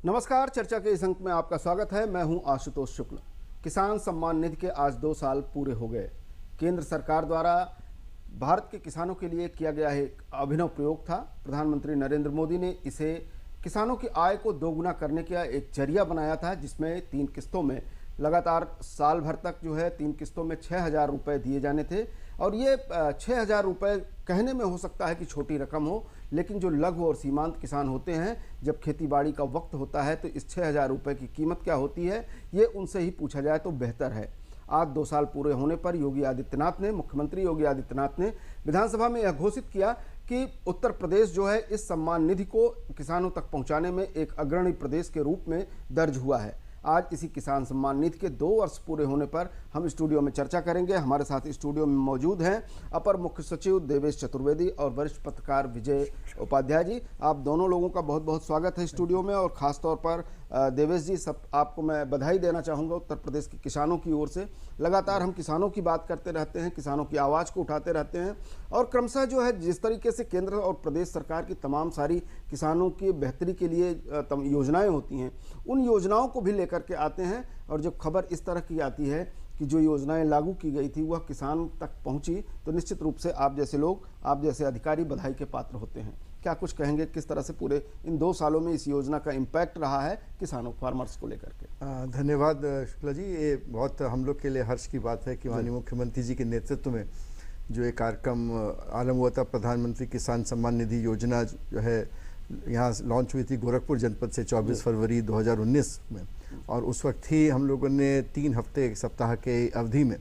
नमस्कार, चर्चा के इस अंक में आपका स्वागत है। मैं हूं आशुतोष शुक्ल। किसान सम्मान निधि के आज 2 साल पूरे हो गए। केंद्र सरकार द्वारा भारत के किसानों के लिए किया गया एक अभिनव प्रयोग था। प्रधानमंत्री नरेंद्र मोदी ने इसे किसानों की आय को दोगुना करने का एक जरिया बनाया था, जिसमें 3 किस्तों में लगातार साल भर तक 3 किस्तों में 6,000 रुपये दिए जाने थे। और ये 6,000 रुपये कहने में हो सकता है कि छोटी रकम हो, लेकिन जो लघु और सीमांत किसान होते हैं, जब खेती बाड़ी का वक्त होता है तो इस 6,000 रुपये की कीमत क्या होती है, ये उनसे ही पूछा जाए तो बेहतर है। आज 2 साल पूरे होने पर मुख्यमंत्री योगी आदित्यनाथ ने विधानसभा में यह घोषित किया कि उत्तर प्रदेश जो है इस सम्मान निधि को किसानों तक पहुंचाने में एक अग्रणी प्रदेश के रूप में दर्ज हुआ है। आज इसी किसान सम्मान निधि के 2 वर्ष पूरे होने पर हम स्टूडियो में चर्चा करेंगे। हमारे साथ स्टूडियो में मौजूद हैं अपर मुख्य सचिव देवेश चतुर्वेदी और वरिष्ठ पत्रकार विजय उपाध्याय जी। आप दोनों लोगों का बहुत बहुत स्वागत है स्टूडियो में। और ख़ास तौर पर देवेश जी, आपको मैं बधाई देना चाहूँगा उत्तर प्रदेश के किसानों की ओर से। लगातार हम किसानों की बात करते रहते हैं, किसानों की आवाज़ को उठाते रहते हैं, और क्रमशः जो है जिस तरीके से केंद्र और प्रदेश सरकार की तमाम सारी किसानों की बेहतरी के लिए योजनाएं होती हैं, उन योजनाओं को भी लेकर के आते हैं। और जब खबर इस तरह की आती है कि जो योजनाएं लागू की गई थी वह किसान तक पहुंची, तो निश्चित रूप से आप जैसे लोग, आप जैसे अधिकारी बधाई के पात्र होते हैं। क्या कुछ कहेंगे, किस तरह से पूरे इन 2 सालों में इस योजना का इम्पैक्ट रहा है किसानों, फार्मर्स को लेकर के? धन्यवाद शुक्ला जी। ये बहुत हम लोग के लिए हर्ष की बात है कि माननीय मुख्यमंत्री जी के नेतृत्व में जो एक कार्यक्रम आरंभ हुआ था, प्रधानमंत्री किसान सम्मान निधि योजना जो है यहाँ लॉन्च हुई थी गोरखपुर जनपद से 24 फरवरी 2019 में। और उस वक्त ही हम लोगों ने 3 हफ्ते, 1 सप्ताह के अवधि में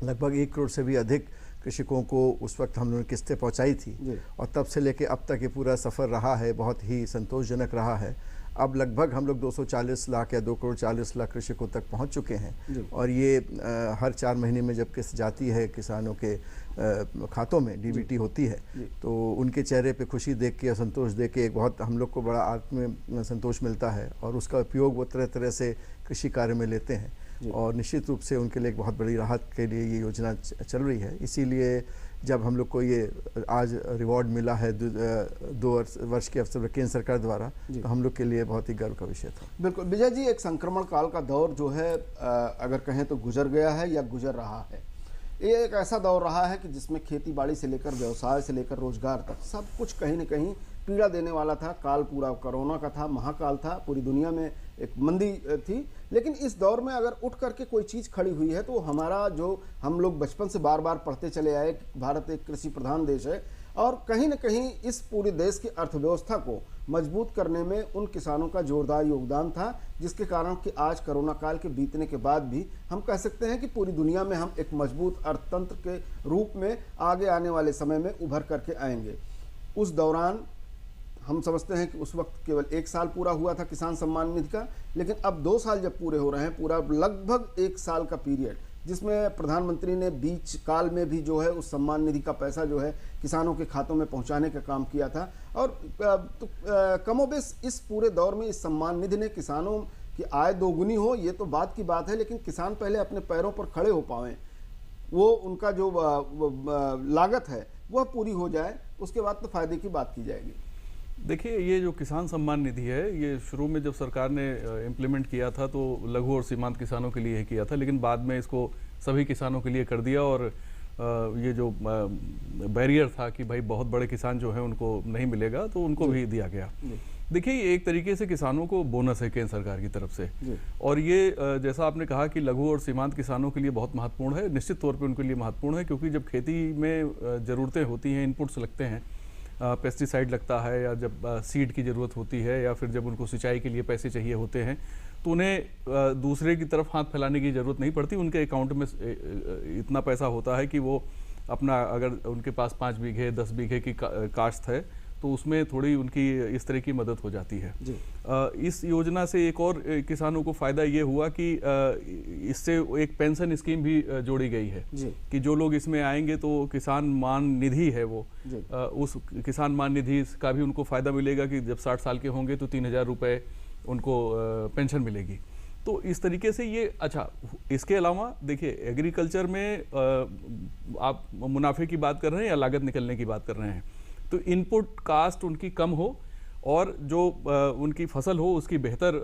लगभग 1 करोड़ से भी अधिक कृषकों को उस वक्त हम लोगों ने किस्तें पहुंचाई थी। और तब से लेके अब तक ये पूरा सफ़र रहा है, बहुत ही संतोषजनक रहा है। अब लगभग हम लोग 240 लाख या 2 करोड़ 40 लाख कृषकों तक पहुंच चुके हैं। और ये हर 4 महीने में जब किस्त जाती है किसानों के खातों में, डीबीटी होती है, तो उनके चेहरे पे खुशी देख के, संतोष देख के एक बहुत हम लोग को बड़ा आत्म संतोष मिलता है। और उसका उपयोग वो तरह तरह से कृषि कार्य में लेते हैं, और निश्चित रूप से उनके लिए एक बहुत बड़ी राहत के लिए ये योजना चल रही है। इसीलिए जब हम लोग को ये आज रिवॉर्ड मिला है 2 वर्ष के अवसर पर केंद्र सरकार द्वारा, तो हम लोग के लिए बहुत ही गर्व का विषय था। बिल्कुल विजय जी, एक संक्रमण काल का दौर जो है अगर कहें तो गुजर गया है या गुजर रहा है। ये एक ऐसा दौर रहा है कि जिसमें खेती बाड़ी से लेकर व्यवसाय से लेकर रोजगार तक सब कुछ कहीं न कहीं पीड़ा देने वाला था। काल पूरा कोरोना का था, महाकाल था, पूरी दुनिया में एक मंदी थी। लेकिन इस दौर में अगर उठ करके कोई चीज़ खड़ी हुई है तो हमारा, जो हम लोग बचपन से बार बार पढ़ते चले आए, भारत एक कृषि प्रधान देश है, और कहीं न कहीं इस पूरे देश की अर्थव्यवस्था को मजबूत करने में उन किसानों का जोरदार योगदान था, जिसके कारण कि आज कोरोना काल के बीतने के बाद भी हम कह सकते हैं कि पूरी दुनिया में हम एक मजबूत अर्थतंत्र के रूप में आगे आने वाले समय में उभर करके आएंगे। उस दौरान हम समझते हैं कि उस वक्त केवल 1 साल पूरा हुआ था किसान सम्मान निधि का, लेकिन अब 2 साल जब पूरे हो रहे हैं, पूरा लगभग 1 साल का पीरियड, जिसमें प्रधानमंत्री ने बीच काल में भी जो है उस सम्मान निधि का पैसा जो है किसानों के खातों में पहुंचाने का काम किया था। और कमोबेश इस पूरे दौर में इस सम्मान निधि ने किसानों की आय दोगुनी हो, ये तो बात की बात है, लेकिन किसान पहले अपने पैरों पर खड़े हो पाएँ, वो उनका जो लागत है वह पूरी हो जाए, उसके बाद तो फायदे की बात की जाएगी। देखिए, ये जो किसान सम्मान निधि है, ये शुरू में जब सरकार ने इम्प्लीमेंट किया था तो लघु और सीमांत किसानों के लिए ही किया था, लेकिन बाद में इसको सभी किसानों के लिए कर दिया। और ये जो बैरियर था कि भाई बहुत बड़े किसान जो है उनको नहीं मिलेगा, तो उनको भी दिया गया। देखिए, ये एक तरीके से किसानों को बोनस है केंद्र सरकार की तरफ से। और ये जैसा आपने कहा कि लघु और सीमांत किसानों के लिए बहुत महत्वपूर्ण है, निश्चित तौर पे उनके लिए महत्वपूर्ण है, क्योंकि जब खेती में ज़रूरतें होती हैं, इनपुट्स लगते हैं, पेस्टिसाइड लगता है, या जब सीड की ज़रूरत होती है, या फिर जब उनको सिंचाई के लिए पैसे चाहिए होते हैं, तो उन्हें दूसरे की तरफ हाथ फैलाने की ज़रूरत नहीं पड़ती। उनके अकाउंट में इतना पैसा होता है कि वो अपना, अगर उनके पास 5 बीघे 10 बीघे की काश्त है, तो उसमें थोड़ी उनकी इस तरह की मदद हो जाती है। इस योजना से एक और किसानों को फ़ायदा ये हुआ कि इससे एक पेंशन स्कीम भी जोड़ी गई है कि जो लोग इसमें आएंगे तो किसान मान निधि है वो, उस किसान मान निधि का भी उनको फ़ायदा मिलेगा कि जब 60 साल के होंगे तो 3,000 रुपये उनको पेंशन मिलेगी। तो इस तरीके से ये अच्छा। इसके अलावा देखिए, एग्रीकल्चर में आप मुनाफे की बात कर रहे हैं या लागत निकलने की बात कर रहे हैं, तो इनपुट कास्ट उनकी कम हो और जो उनकी फसल हो उसकी बेहतर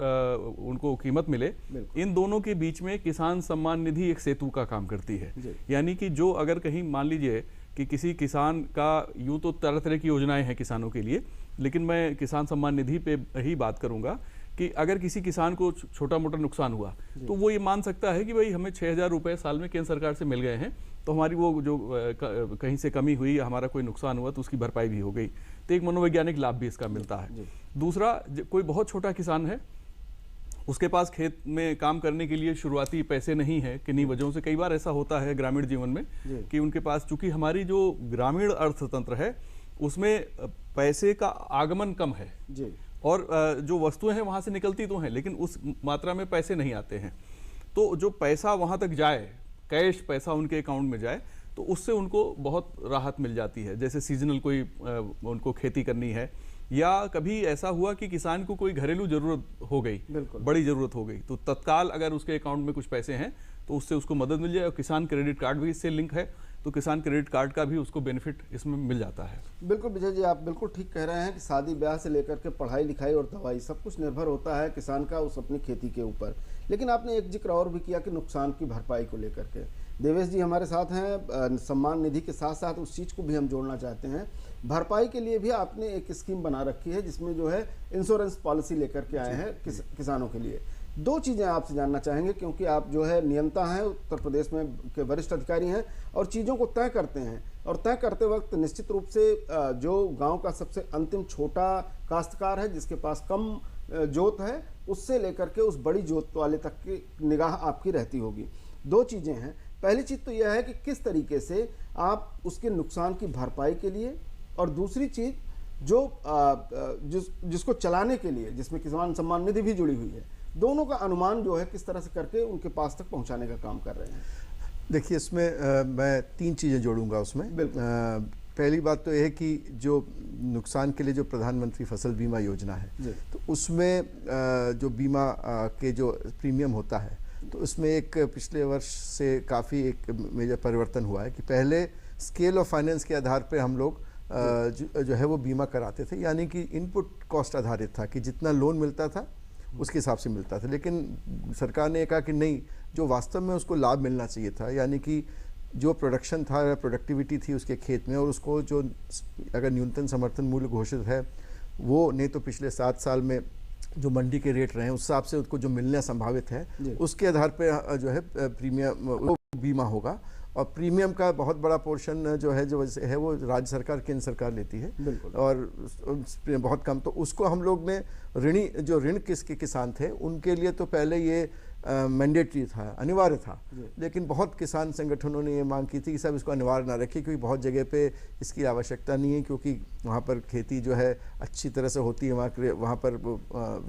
उनको कीमत मिले, इन दोनों के बीच में किसान सम्मान निधि एक सेतु का काम करती है। यानी कि जो अगर कहीं मान लीजिए कि किसी किसान का, यूं तो तरह तरह की योजनाएं हैं किसानों के लिए, लेकिन मैं किसान सम्मान निधि पे ही बात करूंगा कि अगर किसी किसान को छोटा मोटा नुकसान हुआ तो वो ये मान सकता है कि भाई हमें 6,000 रुपए साल में केंद्र सरकार से मिल गए हैं, तो हमारी वो जो कहीं से कमी हुई, हमारा कोई नुकसान हुआ तो उसकी भरपाई भी हो गई, तो एक मनोवैज्ञानिक लाभ भी इसका मिलता है। दूसरा, कोई बहुत छोटा किसान है, उसके पास खेत में काम करने के लिए शुरुआती पैसे नहीं है, किन्हीं वजहों से कई बार ऐसा होता है ग्रामीण जीवन में कि उनके पास, चूंकि हमारी जो ग्रामीण अर्थतंत्र है उसमें पैसे का आगमन कम है और जो वस्तुएं हैं वहां से निकलती तो हैं लेकिन उस मात्रा में पैसे नहीं आते हैं, तो जो पैसा वहां तक जाए, कैश पैसा उनके अकाउंट में जाए, तो उससे उनको बहुत राहत मिल जाती है। जैसे सीजनल कोई उनको खेती करनी है, या कभी ऐसा हुआ कि किसान को कोई घरेलू जरूरत हो गई, बड़ी जरूरत हो गई, तो तत्काल अगर उसके अकाउंट में कुछ पैसे हैं तो उससे उसको मदद मिल जाए। और किसान क्रेडिट कार्ड भी इससे लिंक है, तो किसान क्रेडिट कार्ड का भी उसको बेनिफिट इसमें मिल जाता है। बिल्कुल विजय जी, आप बिल्कुल ठीक कह रहे हैं कि शादी ब्याह से लेकर के पढ़ाई लिखाई और दवाई सब कुछ निर्भर होता है किसान का उस अपनी खेती के ऊपर। लेकिन आपने एक जिक्र और भी किया कि नुकसान की भरपाई को लेकर के। देवेश जी हमारे साथ हैं, सम्मान निधि के साथ साथ उस चीज़ को भी हम जोड़ना चाहते हैं, भरपाई के लिए भी आपने एक स्कीम बना रखी है जिसमें जो है इंश्योरेंस पॉलिसी लेकर के आए हैं किसानों के लिए। दो चीज़ें आपसे जानना चाहेंगे, क्योंकि आप जो है नियंता हैं, उत्तर प्रदेश में के वरिष्ठ अधिकारी हैं और चीज़ों को तय करते हैं, और तय करते वक्त निश्चित रूप से जो गांव का सबसे अंतिम छोटा काश्तकार है जिसके पास कम जोत है, उससे लेकर के उस बड़ी जोत वाले तक की निगाह आपकी रहती होगी। दो चीज़ें हैं, पहली चीज़ तो यह है कि किस तरीके से आप उसके नुकसान की भरपाई के लिए, और दूसरी चीज़ जो जिसको चलाने के लिए, जिसमें किसान सम्मान निधि भी जुड़ी हुई है, दोनों का अनुमान जो है किस तरह से करके उनके पास तक पहुंचाने का काम कर रहे हैं। देखिए, इसमें मैं तीन चीज़ें जोड़ूंगा उसमें। पहली बात तो यह है कि जो नुकसान के लिए जो प्रधानमंत्री फसल बीमा योजना है, तो उसमें जो बीमा के जो प्रीमियम होता है, तो उसमें एक पिछले वर्ष से काफ़ी एक मेजर परिवर्तन हुआ है कि पहले स्केल ऑफ फाइनेंस के आधार पर हम लोग जो है वो बीमा कराते थे, यानी कि इनपुट कॉस्ट आधारित था कि जितना लोन मिलता था उसके हिसाब से मिलता था। लेकिन सरकार ने कहा कि नहीं, जो वास्तव में उसको लाभ मिलना चाहिए था, यानी कि जो प्रोडक्शन था या प्रोडक्टिविटी थी उसके खेत में, और उसको जो अगर न्यूनतम समर्थन मूल्य घोषित है वो नहीं तो पिछले 7 साल में जो मंडी के रेट रहे हैं उस हिसाब से उसको जो मिलना संभावित है, उसके आधार पर जो है प्रीमियम बीमा होगा। और प्रीमियम का बहुत बड़ा पोर्शन जो है वो राज्य सरकार, केंद्र सरकार लेती है, और बहुत कम। तो उसको हम लोग ने ऋण किसके किसान थे उनके लिए तो पहले ये मैंडेटरी था, अनिवार्य था, लेकिन बहुत किसान संगठनों ने ये मांग की थी कि सब इसको अनिवार्य ना रखें, क्योंकि बहुत जगह पे इसकी आवश्यकता नहीं है, क्योंकि वहाँ पर खेती जो है अच्छी तरह से होती है, वहाँ पर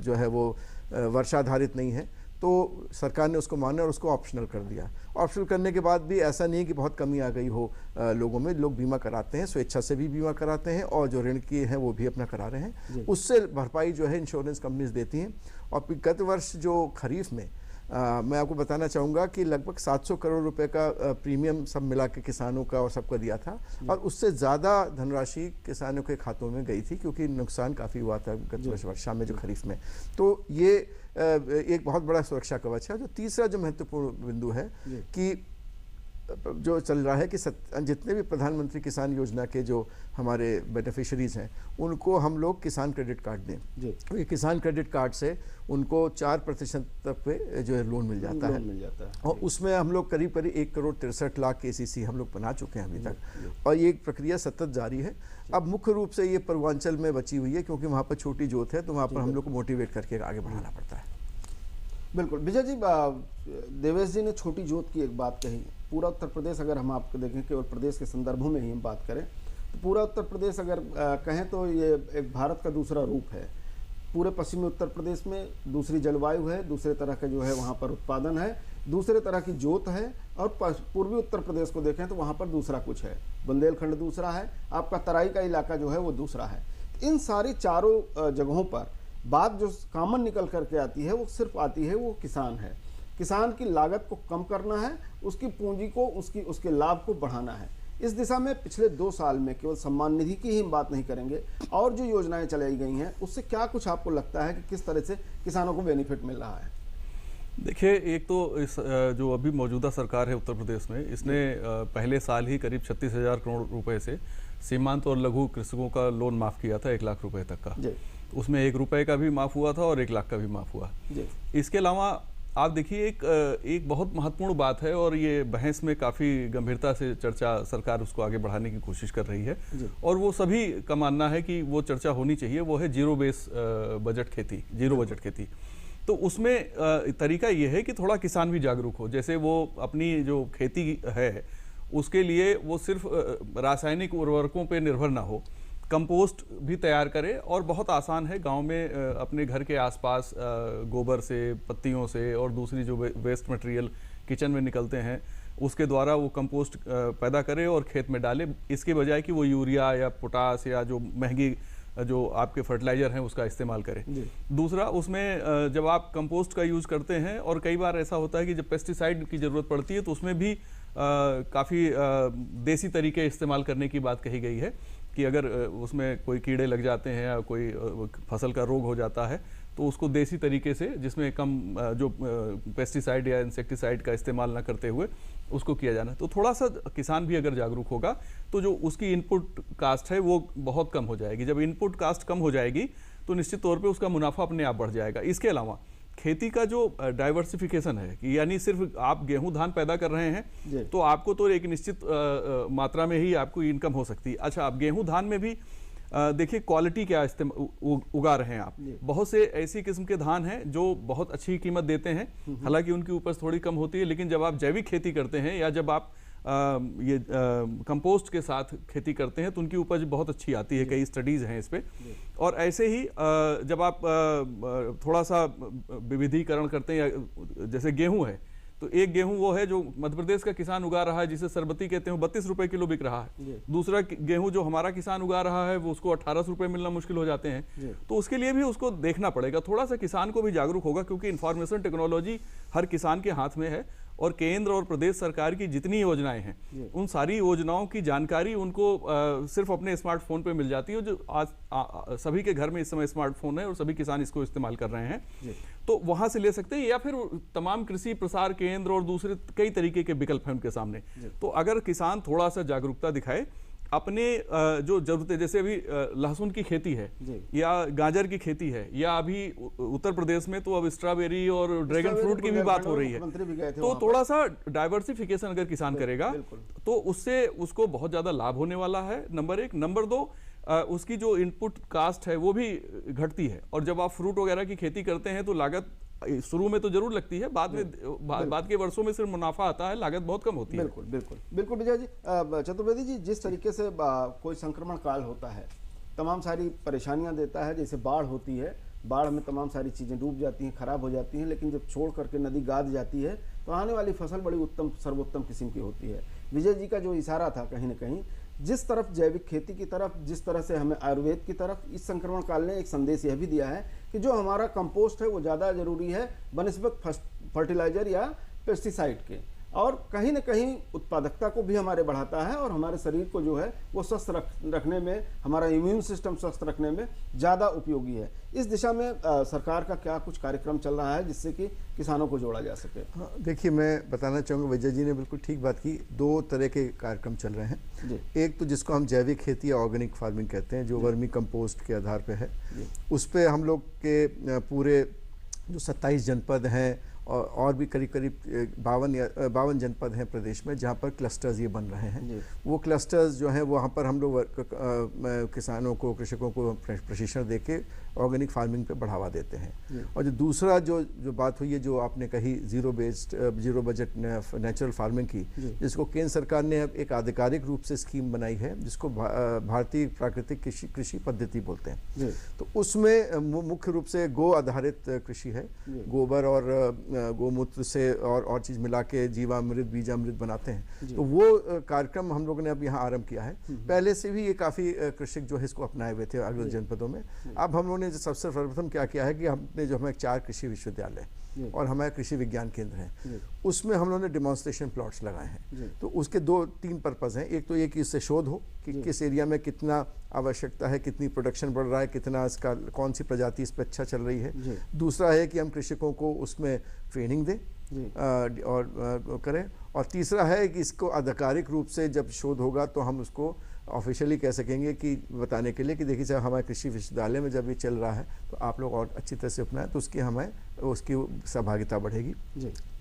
जो है वो वर्षाधारित नहीं है। तो सरकार ने उसको माना और उसको ऑप्शनल कर दिया। ऑप्शनल करने के बाद भी ऐसा नहीं है कि बहुत कमी आ गई हो लोगों में, लोग बीमा कराते हैं, स्वेच्छा से भी बीमा कराते हैं, और जो ऋण किए हैं वो भी अपना करा रहे हैं। उससे भरपाई जो है इंश्योरेंस कंपनीज देती हैं। और गत वर्ष जो खरीफ में मैं आपको बताना चाहूँगा कि लगभग 700 करोड़ रुपए का प्रीमियम सब मिला के किसानों का और सबका दिया था, और उससे ज़्यादा धनराशि किसानों के खातों में गई थी, क्योंकि नुकसान काफ़ी हुआ था गत वर्षा में जो खरीफ में। तो ये एक बहुत बड़ा सुरक्षा कवच है। जो तीसरा जो महत्वपूर्ण बिंदु है कि जो चल रहा है कि जितने भी प्रधानमंत्री किसान योजना के जो हमारे बेनिफिशरीज हैं उनको हम लोग किसान क्रेडिट कार्ड दें। ये किसान क्रेडिट कार्ड से उनको 4% तक पे जो है लोन मिल जाता है। और उसमें हम लोग करीब 1,63,00,000 KCC हम लोग बना चुके हैं अभी तक, और ये प्रक्रिया सतत जारी है। अब मुख्य रूप से ये पूर्वांचल में बची हुई है, क्योंकि वहाँ पर छोटी जोत है, तो वहाँ पर हम लोग को मोटिवेट करके आगे बढ़ाना पड़ता है। बिल्कुल विजय जी, देवेश जी ने छोटी जोत की एक बात कही। पूरा उत्तर प्रदेश, अगर हम आपको देखें केवल प्रदेश के संदर्भों में ही हम बात करें, तो पूरा उत्तर प्रदेश अगर कहें तो ये एक भारत का दूसरा रूप है। पूरे पश्चिमी उत्तर प्रदेश में दूसरी जलवायु है, दूसरे तरह का जो है वहाँ पर उत्पादन है, दूसरे तरह की जोत है, और पूर्वी उत्तर प्रदेश को देखें तो वहाँ पर दूसरा कुछ है, बुंदेलखंड दूसरा है, आपका तराई का इलाका जो है वो दूसरा है। इन सारी चारों जगहों पर बात जो कॉमन निकल करके आती है वो सिर्फ आती है वो किसान है। किसान की लागत को कम करना है, उसकी पूंजी को, उसके लाभ को बढ़ाना है। इस दिशा में पिछले 2 साल में केवल सम्मान निधि की ही हम बात नहीं करेंगे, और जो योजनाएं चलाई गई हैं उससे क्या कुछ आपको लगता है कि किस तरह से किसानों को बेनिफिट मिल रहा है? देखिए, एक तो इस जो अभी मौजूदा सरकार है उत्तर प्रदेश में, इसने पहले साल ही करीब 36,000 करोड़ रुपए से सीमांत और लघु कृषकों का लोन माफ किया था 1 लाख रुपए तक का। उसमें 1 रुपए का भी माफ हुआ था और 1 लाख का भी माफ हुआ। इसके अलावा आप देखिए, एक बहुत महत्वपूर्ण बात है और ये बहस में काफ़ी गंभीरता से चर्चा, सरकार उसको आगे बढ़ाने की कोशिश कर रही है और वो सभी का मानना है कि वो चर्चा होनी चाहिए, वो है जीरो बेस बजट खेती, जीरो बजट खेती। तो उसमें तरीका ये है कि थोड़ा किसान भी जागरूक हो, जैसे वो अपनी जो खेती है उसके लिए वो सिर्फ रासायनिक उर्वरकों पे निर्भर ना हो, कंपोस्ट भी तैयार करे। और बहुत आसान है, गांव में अपने घर के आसपास गोबर से, पत्तियों से और दूसरी जो वेस्ट मटेरियल किचन में निकलते हैं उसके द्वारा वो कंपोस्ट पैदा करे और खेत में डाले, इसके बजाय कि वो यूरिया या पोटास या जो महंगी जो आपके फर्टिलाइजर हैं उसका इस्तेमाल करें। दूसरा, उसमें जब आप कंपोस्ट का यूज करते हैं, और कई बार ऐसा होता है कि जब पेस्टिसाइड की ज़रूरत पड़ती है तो उसमें भी काफ़ी देसी तरीके इस्तेमाल करने की बात कही गई है कि अगर उसमें कोई कीड़े लग जाते हैं या कोई फसल का रोग हो जाता है तो उसको देसी तरीके से, जिसमें कम जो पेस्टिसाइड या इंसेक्टिसाइड का इस्तेमाल ना करते हुए उसको किया जाना। तो थोड़ा सा किसान भी अगर जागरूक होगा तो जो उसकी इनपुट कास्ट है वो बहुत कम हो जाएगी। जब इनपुट कास्ट कम हो जाएगी तो निश्चित तौर पे उसका मुनाफा अपने आप बढ़ जाएगा। इसके अलावा खेती का जो डाइवर्सिफिकेशन है कि यानी सिर्फ आप गेहूं धान पैदा कर रहे हैं तो आपको तो एक निश्चित मात्रा में ही आपको इनकम हो सकती है। अच्छा, आप गेहूं धान में भी देखिए क्वालिटी क्या उगा रहे हैं आप। बहुत से ऐसी किस्म के धान हैं जो बहुत अच्छी कीमत देते हैं, हालांकि उनकी उपज थोड़ी कम होती है, लेकिन जब आप जैविक खेती करते हैं या जब आप ये कंपोस्ट के साथ खेती करते हैं तो उनकी उपज बहुत अच्छी आती है। कई स्टडीज हैं इस पे। और ऐसे ही जब आप थोड़ा सा विविधीकरण करते हैं, जैसे गेहूं है तो एक गेहूं वो है जो मध्य प्रदेश का किसान उगा रहा है जिसे सरबती कहते हैं, 32 रुपए किलो बिक रहा है। दूसरा गेहूं जो हमारा किसान उगा रहा है वो उसको 18 रुपए मिलना मुश्किल हो जाते हैं। तो उसके लिए भी उसको देखना पड़ेगा, थोड़ा सा किसान को भी जागरूक होगा, क्योंकि इंफॉर्मेशन टेक्नोलॉजी हर किसान के हाथ में है और केंद्र और प्रदेश सरकार की जितनी योजनाएं हैं उन सारी योजनाओं की जानकारी उनको सिर्फ अपने स्मार्टफोन पे मिल जाती है, जो आज सभी के घर में इस समय स्मार्टफोन है और सभी किसान इसको इस्तेमाल कर रहे हैं। तो वहां से ले सकते हैं, या फिर तमाम कृषि प्रसार केंद्र और दूसरे कई तरीके के विकल्प हैं उनके सामने। तो अगर किसान थोड़ा सा जागरूकता दिखाए अपने जो जरूरतें, जैसे अभी लहसुन की खेती है या गाजर की खेती है, या अभी उत्तर प्रदेश में तो अब स्ट्रॉबेरी और ड्रैगन फ्रूट की भी बात हो रही है, तो थोड़ा सा डाइवर्सिफिकेशन अगर किसान करेगा तो उससे उसको बहुत ज्यादा लाभ होने वाला है, नंबर 1। नंबर 2, उसकी जो इनपुट कास्ट है वो भी घटती है। और जब आप फ्रूट वगैरह की खेती करते हैं तो लागत शुरू में तो जरूर लगती है, बाद के वर्षों में सिर्फ मुनाफा आता है, लागत बहुत कम होती है। बिल्कुल बिल्कुल बिल्कुल विजय जी। चतुर्वेदी जी, जिस तरीके से कोई संक्रमण काल होता है तमाम सारी परेशानियां देता है, जैसे बाढ़ होती है, बाढ़ में तमाम सारी चीज़ें डूब जाती हैं, खराब हो जाती हैं, लेकिन जब छोड़ करके नदी गाद जाती है तो आने वाली फसल बड़ी उत्तम सर्वोत्तम किस्म की होती है। विजय जी का जो इशारा था कहीं ना कहीं जिस तरफ जैविक खेती की तरफ, जिस तरह से हमें आयुर्वेद की तरफ, इस संक्रमण काल ने एक संदेश यह भी दिया है कि जो हमारा कंपोस्ट है वो ज़्यादा जरूरी है बनिस्बत फर्टिलाइजर या पेस्टिसाइड के, और कहीं ना कहीं उत्पादकता को भी हमारे बढ़ाता है और हमारे शरीर को जो है वो स्वस्थ रखने में, हमारा इम्यून सिस्टम स्वस्थ रखने में ज़्यादा उपयोगी है। इस दिशा में सरकार का क्या कुछ कार्यक्रम चल रहा है जिससे कि किसानों को जोड़ा जा सके? हाँ, देखिए, मैं बताना चाहूँगा, विजय जी ने बिल्कुल ठीक बात की। 2 तरह के कार्यक्रम चल रहे हैं। एक तो जिसको हम जैविक खेती या ऑर्गेनिक फार्मिंग कहते हैं, जो वर्मी कंपोस्ट के आधार पर है, उस पर हम लोग के पूरे जो 27 जनपद हैं और भी करीब 52 जनपद हैं प्रदेश में जहाँ पर क्लस्टर्स ये बन रहे हैं। वो क्लस्टर्स जो हैं वहाँ पर हम लोग किसानों को, कृषकों को प्रशिक्षण देके ऑर्गेनिक फार्मिंग पे बढ़ावा देते हैं। और जो दूसरा जो बात हुई है, जो आपने कही जीरो बजट नेचुरल फार्मिंग की, जिसको केंद्र सरकार ने अब एक आधिकारिक रूप से स्कीम बनाई है जिसको भारतीय प्राकृतिक कृषि पद्धति बोलते हैं। तो उसमें मुख्य रूप से गो आधारित कृषि है, गोबर और गोमूत्र से और चीज मिला के जीवामृत, बीजामृत बनाते हैं। तो वो कार्यक्रम हम लोगों ने अब यहाँ आरंभ किया है। पहले से भी ये काफी कृषक जो है इसको अपनाए हुए थे अलग जनपदों में। अब हम लोगों ने ने जो सबसे सर्वप्रथम क्या किया है कि हमने जो हमारे 4 कृषि विश्वविद्यालय और हमारे कृषि विज्ञान केंद्र हैं, उसमें हम लोगों ने डेमोन्स्ट्रेशन प्लॉट्स लगाए हैं। तो उसके 2-3 पर्पज़ हैं। एक तो ये कि इससे शोध हो कि किस एरिया में कितना आवश्यकता है, कितनी प्रोडक्शन बढ़ रहा है, कितना इसका कौन सी प्रजाति इस पर अच्छा चल रही है। दूसरा है कि हम कृषकों को उसमें ट्रेनिंग दें और करें। और तीसरा है कि इसको आधिकारिक रूप से जब शोध होगा तो हम उसको ऑफिशियली कह सकेंगे कि बताने के लिए कि देखिए साहब हमारे कृषि विश्वविद्यालय में जब ये चल रहा है तो आप लोग और अच्छी तरह से अपनाएं, तो उसकी सहभागिता बढ़ेगी।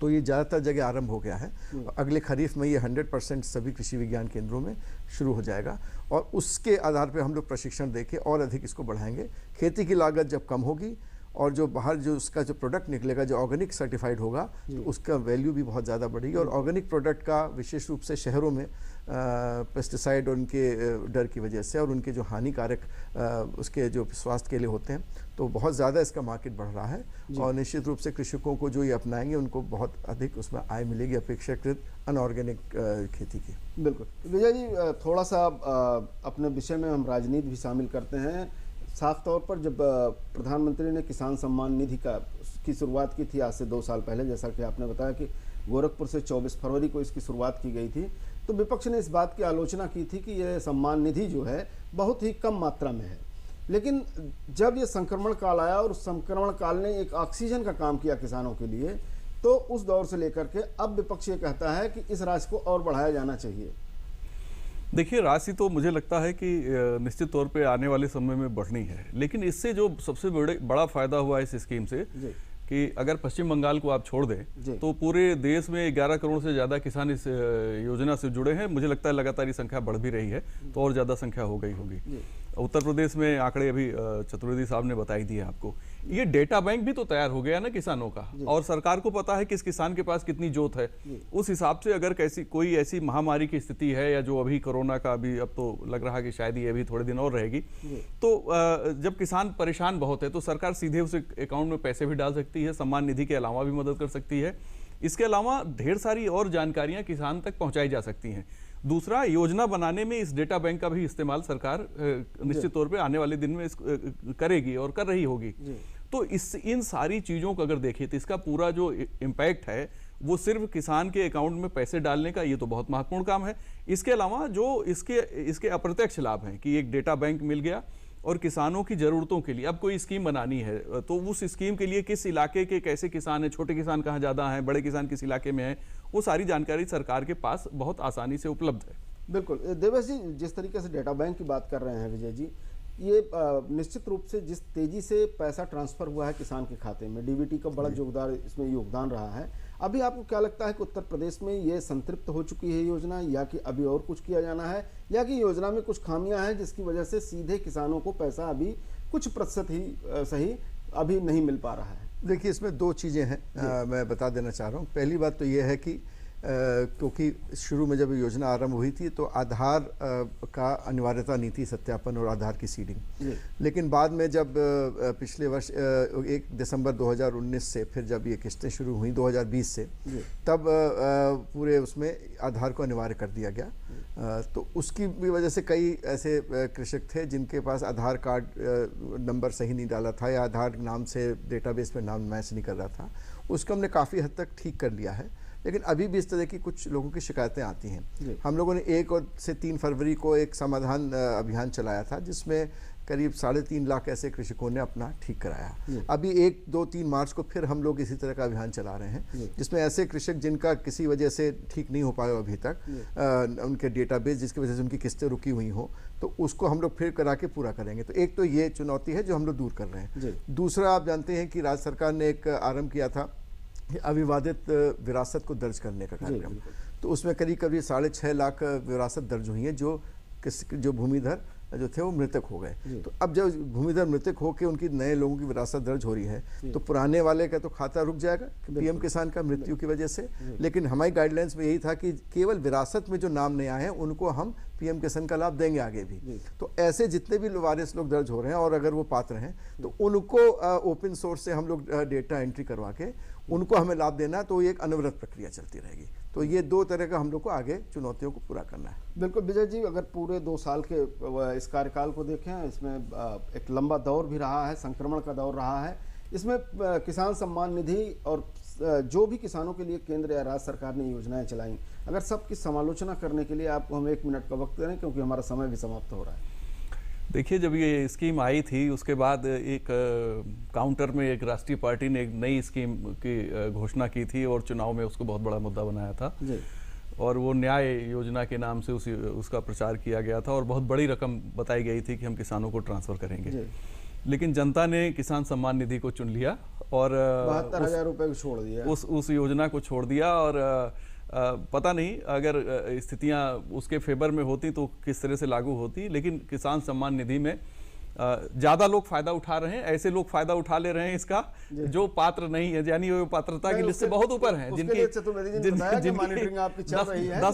तो ये ज़्यादातर जगह आरंभ हो गया है। अगले खरीफ में ये 100% सभी कृषि विज्ञान केंद्रों में शुरू हो जाएगा और उसके आधार पर हम लोग प्रशिक्षण देके और अधिक इसको बढ़ाएंगे। खेती की लागत जब कम होगी और जो बाहर जो उसका जो प्रोडक्ट निकलेगा, जो ऑर्गेनिक सर्टिफाइड होगा, तो उसका वैल्यू भी बहुत ज़्यादा बढ़ेगी। और ऑर्गेनिक प्रोडक्ट का विशेष रूप से शहरों में पेस्टिसाइड और उनके डर की वजह से और उनके जो हानिकारक उसके जो स्वास्थ्य के लिए होते हैं, तो बहुत ज़्यादा इसका मार्केट बढ़ रहा है। और निश्चित रूप से कृषकों को जो ये अपनाएंगे उनको बहुत अधिक उसमें आय मिलेगी अपेक्षाकृत अनऑर्गेनिक खेती की। बिल्कुल विजय जी, थोड़ा सा अपने विषय में हम राजनीति भी शामिल करते हैं। साफ तौर पर जब प्रधानमंत्री ने किसान सम्मान निधि की शुरुआत की थी आज से 2 साल पहले, जैसा कि आपने बताया कि गोरखपुर से 24 फरवरी को इसकी शुरुआत की गई थी, तो विपक्ष ने इस बात की आलोचना की थी कि यह सम्मान निधि जो है बहुत ही कम मात्रा में है। लेकिन जब ये संक्रमण काल आया और उस संक्रमण काल ने एक ऑक्सीजन का काम किया किसानों के लिए, तो उस दौर से लेकर के अब विपक्ष ये कहता है कि इस राशि को और बढ़ाया जाना चाहिए। देखिए, राशि तो मुझे लगता है कि निश्चित तौर पे आने वाले समय में बढ़नी है, लेकिन इससे जो सबसे बड़ा फायदा हुआ है इस स्कीम से कि अगर पश्चिम बंगाल को आप छोड़ दें तो पूरे देश में 11 करोड़ से ज़्यादा किसान इस योजना से जुड़े हैं। मुझे लगता है लगातार ये संख्या बढ़ भी रही है, तो और ज़्यादा संख्या हो गई होगी। उत्तर प्रदेश में आंकड़े अभी चतुर्वेदी साहब ने बताई दिए आपको। ये डेटा बैंक भी तो तैयार हो गया ना किसानों का, और सरकार को पता है कि इस किसान के पास कितनी जोत है। उस हिसाब से अगर कोई ऐसी महामारी की स्थिति है, या जो अभी कोरोना का अभी अब तो लग रहा है कि शायद ये भी थोड़े दिन और रहेगी, तो जब किसान परेशान बहुत है तो सरकार सीधे उस अकाउंट में पैसे भी डाल सकती है, सम्मान निधि के अलावा भी मदद कर सकती है। इसके अलावा ढेर सारी और जानकारियां किसान तक पहुंचाई जा सकती हैं। दूसरा, योजना बनाने में इस डेटा बैंक का भी इस्तेमाल सरकार निश्चित तौर पे आने वाले दिन में करेगी और कर रही होगी। तो इन सारी चीज़ों को अगर देखें तो इसका पूरा जो इम्पैक्ट है वो सिर्फ किसान के अकाउंट में पैसे डालने का, ये तो बहुत महत्वपूर्ण काम है। इसके अलावा जो इसके अप्रत्यक्ष लाभ हैं कि एक डेटा बैंक मिल गया और किसानों की ज़रूरतों के लिए अब कोई स्कीम बनानी है तो उस स्कीम के लिए किस इलाके के कैसे किसान हैं, छोटे किसान कहाँ ज़्यादा हैं, बड़े किसान किस इलाके में हैं, वो सारी जानकारी सरकार के पास बहुत आसानी से उपलब्ध है। बिल्कुल देवेश जी, जिस तरीके से डेटा बैंक की बात कर रहे हैं विजय जी, ये निश्चित रूप से जिस तेजी से पैसा ट्रांसफर हुआ है किसान के खाते में, डीबीटी का बड़ा योगदान रहा है। अभी आपको क्या लगता है कि उत्तर प्रदेश में ये संतृप्त हो चुकी है योजना, या कि अभी और कुछ किया जाना है, या कि योजना में कुछ खामियां हैं जिसकी वजह से सीधे किसानों को पैसा अभी कुछ प्रतिशत ही सही अभी नहीं मिल पा रहा है? देखिए, इसमें 2 चीज़ें हैं, मैं बता देना चाह रहा हूँ। पहली बात तो ये है कि क्योंकि शुरू में जब योजना आरंभ हुई थी तो आधार का अनिवार्यता नहीं थी, सत्यापन और आधार की सीडिंग। लेकिन बाद में जब पिछले वर्ष 1 दिसंबर 2019 से फिर जब ये किस्तें शुरू हुई 2020 से, तब पूरे उसमें आधार को अनिवार्य कर दिया गया। तो उसकी भी वजह से कई ऐसे कृषक थे जिनके पास आधार कार्ड नंबर सही नहीं डाला था, या आधार नाम से डेटाबेस में नाम मैच नहीं कर रहा था। उसको हमने काफ़ी हद तक ठीक कर लिया है, लेकिन अभी भी इस तरह की कुछ लोगों की शिकायतें आती हैं। हम लोगों ने 1 से 3 फरवरी को एक समाधान अभियान चलाया था, जिसमें करीब 3.5 लाख ऐसे कृषकों ने अपना ठीक कराया। अभी 1, 2, 3 मार्च को फिर हम लोग इसी तरह का अभियान चला रहे हैं, जिसमें ऐसे कृषक जिनका किसी वजह से ठीक नहीं हो पाया अभी तक उनके डेटाबेस, जिसकी वजह से उनकी किस्तें रुकी हुई हों, तो उसको हम लोग फिर करा के पूरा करेंगे। तो एक तो ये चुनौती है जो हम लोग दूर कर रहे हैं। दूसरा, आप जानते हैं कि राज्य सरकार ने एक आरंभ किया था अविवादित विरासत को दर्ज करने का कार्यक्रम। तो उसमें करीब 6.5 लाख विरासत दर्ज हुई है जो भूमिधर जो थे वो मृतक हो गए। तो अब जब भूमिधर मृतक होकर उनकी नए लोगों की विरासत दर्ज हो रही है, तो पुराने वाले का तो खाता रुक जाएगा पीएम किसान का मृत्यु की वजह से। लेकिन हमारी गाइडलाइंस में यही था कि केवल विरासत में जो नाम नहीं आए हैं उनको हम पीएम किसान का लाभ देंगे आगे भी। तो ऐसे जितने भी वारिस लोग दर्ज हो रहे हैं और अगर वो पात्र हैं तो उनको ओपन सोर्स से हम लोग डेटा एंट्री करवा के उनको हमें लाभ देना, तो एक अनवरत प्रक्रिया चलती रहेगी। तो ये 2 तरह का हम लोग को आगे चुनौतियों को पूरा करना है। बिल्कुल विजय जी, अगर पूरे 2 साल के इस कार्यकाल को देखें, इसमें एक लंबा दौर भी रहा है, संक्रमण का दौर रहा है। इसमें किसान सम्मान निधि और जो भी किसानों के लिए केंद्र या राज्य सरकार ने योजनाएं चलाई, अगर सबकी समालोचना करने के लिए आपको हम 1 मिनट का वक्त दें, क्योंकि हमारा समय भी समाप्त हो रहा है। देखिए, जब ये स्कीम आई थी उसके बाद एक काउंटर में एक राष्ट्रीय पार्टी ने एक नई स्कीम की घोषणा की थी और चुनाव में उसको बहुत बड़ा मुद्दा बनाया था जी। और वो न्याय योजना के नाम से उसका प्रचार किया गया था और बहुत बड़ी रकम बताई गई थी कि हम किसानों को ट्रांसफ़र करेंगे। लेकिन जनता ने किसान सम्मान निधि को चुन लिया और 72,000 रुपये को छोड़ दिया, उस योजना को छोड़ दिया। और पता नहीं अगर स्थितियां उसके फेवर में होती तो किस तरह से लागू होती, लेकिन किसान सम्मान निधि में ज़्यादा लोग फ़ायदा उठा रहे हैं। ऐसे लोग फ़ायदा उठा ले रहे हैं इसका जो पात्र नहीं है, यानी वो पात्रता की लिस्ट से बहुत ऊपर हैं, जिनकी 10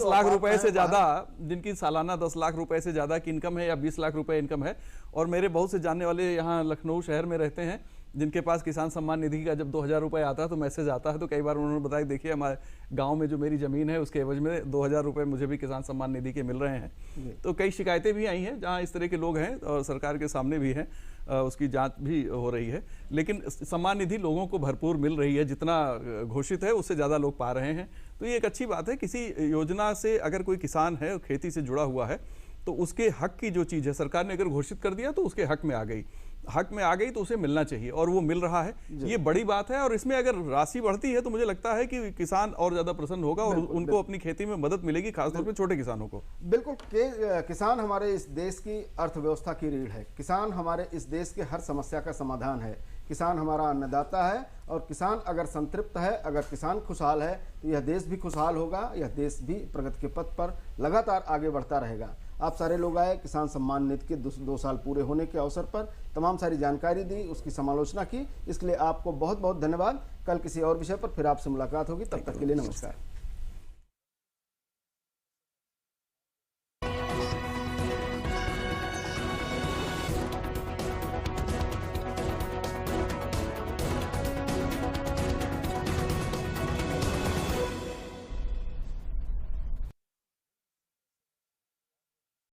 लाख रुपए से ज़्यादा, जिनकी सालाना 10 लाख रुपए से ज़्यादा की इनकम है या 20 लाख रुपए इनकम है। और मेरे बहुत से जानने वाले यहाँ लखनऊ शहर में रहते हैं जिनके पास किसान सम्मान निधि का जब 2,000 रुपये आता है तो मैसेज आता है, तो कई बार उन्होंने बताया देखिए हमारे गांव में जो मेरी ज़मीन है उसके एवज में 2,000 रुपये मुझे भी किसान सम्मान निधि के मिल रहे हैं। तो कई शिकायतें भी आई हैं जहां इस तरह के लोग हैं और सरकार के सामने भी हैं, उसकी जांच भी हो रही है। लेकिन सम्मान निधि लोगों को भरपूर मिल रही है, जितना घोषित है उससे ज़्यादा लोग पा रहे हैं। तो ये एक अच्छी बात है। किसी योजना से अगर कोई किसान है और खेती से जुड़ा हुआ है तो उसके हक की जो चीज़ है सरकार ने अगर घोषित कर दिया तो उसके हक में आ गई तो उसे मिलना चाहिए और वो मिल रहा है। ये बड़ी बात है और इसमें अगर राशि बढ़ती है तो मुझे लगता है कि किसान और ज़्यादा प्रसन्न होगा और उनको अपनी खेती में मदद मिलेगी, खासतौर पे छोटे किसानों को। बिल्कुल, किसान हमारे इस देश की अर्थव्यवस्था की रीढ़ है। किसान हमारे इस देश के हर समस्या का समाधान है। किसान हमारा अन्नदाता है और किसान अगर संतृप्त है, अगर किसान खुशहाल है तो यह देश भी खुशहाल होगा, यह देश भी प्रगति के पथ पर लगातार आगे बढ़ता रहेगा। आप सारे लोग आए, किसान सम्मान निधि के 2 साल पूरे होने के अवसर पर तमाम सारी जानकारी दी, उसकी समालोचना की, इसके लिए आपको बहुत बहुत धन्यवाद। कल किसी और विषय पर फिर आपसे मुलाकात होगी, तब तक के लिए नमस्कार।